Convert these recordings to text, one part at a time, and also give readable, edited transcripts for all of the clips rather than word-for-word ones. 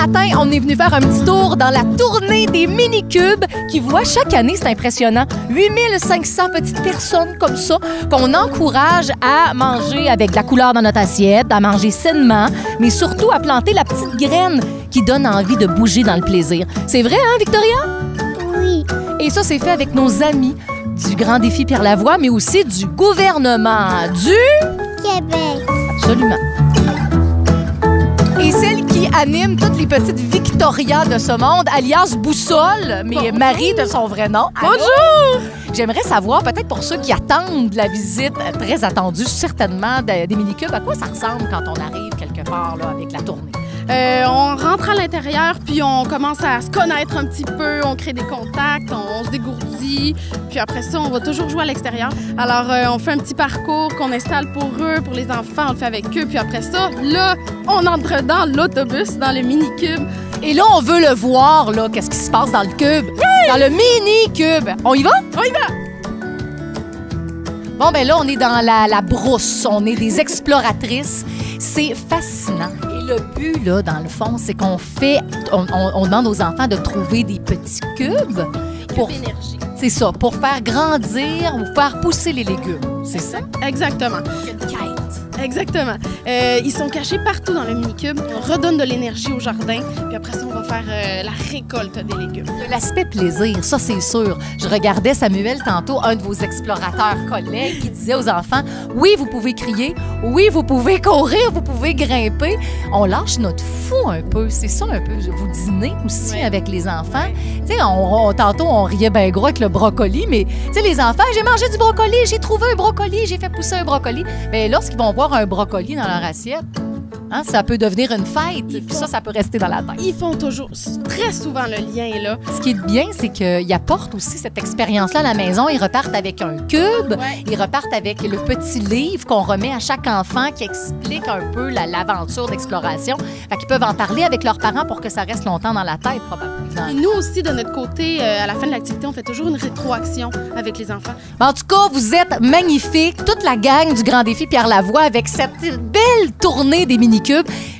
matin, on est venu faire un petit tour dans la tournée des mini-cubes qui voit chaque année, c'est impressionnant, 8500 petites personnes comme ça qu'on encourage à manger avec de la couleur dans notre assiette, à manger sainement, mais surtout à planter la petite graine qui donne envie de bouger dans le plaisir. C'est vrai, hein, Victoria? Oui. Et ça, c'est fait avec nos amis du Grand Défi Pierre Lavoie, mais aussi du gouvernement du Québec. Absolument. Et celle qui anime toutes les petites Victoria de ce monde, alias Boussole, mais Bonjour. Marie de son vrai nom. Bonjour! J'aimerais savoir, peut-être pour ceux qui attendent la visite, très attendue certainement, des minicubes, à quoi ça ressemble quand on arrive quelque part là, avec la tournée? On rentre à l'intérieur, puis on commence à se connaître un petit peu, on crée des contacts, on se dégourdit, puis après ça, on va toujours jouer à l'extérieur. Alors, on fait un petit parcours qu'on installe pour eux, pour les enfants, on le fait avec eux, puis après ça, là, on entre dans l'autobus, dans le mini-cube. Et là, on veut le voir, là, qu'est-ce qui se passe dans le cube? Dans le mini-cube. On y va? On y va! Bon, ben là, on est dans la brousse. On est des exploratrices. C'est fascinant. Et le but, là, dans le fond, c'est qu'on fait... On demande aux enfants de trouver des petits cubes. Cube énergie. C'est ça, pour faire grandir ou faire pousser les légumes. C'est ça? Exactement. Une quête. Exactement. Ils sont cachés partout dans le mini-cube. On redonne de l'énergie au jardin, puis après ça, on va faire la récolte des légumes. De l'aspect plaisir, ça, c'est sûr. Je regardais Samuel tantôt, un de vos explorateurs collègues, qui disait aux enfants, oui, vous pouvez crier, oui, vous pouvez courir, vous pouvez grimper. On lâche notre fou un peu. C'est ça un peu. Vous dînez aussi Oui. avec les enfants. Tu sais, tantôt, on riait bien gros avec le brocoli, mais tu sais, les enfants, j'ai mangé du brocoli, j'ai trouvé un brocoli, j'ai fait pousser un brocoli. Bien, lorsqu'ils vont voir un brocoli dans leur assiette, hein, ça peut devenir une fête. Puis ça peut rester dans la tête. Ils font toujours, très souvent, le lien est là. Ce qui est bien, c'est qu'ils apportent aussi cette expérience-là à la maison. Ils repartent avec un cube, Ouais. ils repartent avec le petit livre qu'on remet à chaque enfant qui explique un peu l'aventure d'exploration. Fait qu'ils peuvent en parler avec leurs parents pour que ça reste longtemps dans la tête, probablement. Et nous aussi, de notre côté, à la fin de l'activité, on fait toujours une rétroaction avec les enfants. En tout cas, vous êtes magnifiques, toute la gang du Grand Défi Pierre Lavoie avec cette belle tournée des mini-cubes.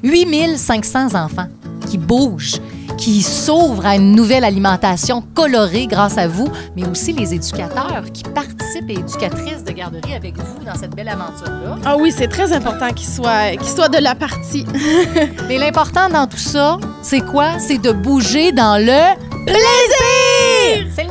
8500 enfants qui bougent, qui s'ouvrent à une nouvelle alimentation colorée grâce à vous, mais aussi les éducateurs qui participent et éducatrices de garderie avec vous dans cette belle aventure-là. Ah oui, c'est très important qu'ils soient de la partie. Mais l'important dans tout ça, c'est quoi? C'est de bouger dans le plaisir! C'est le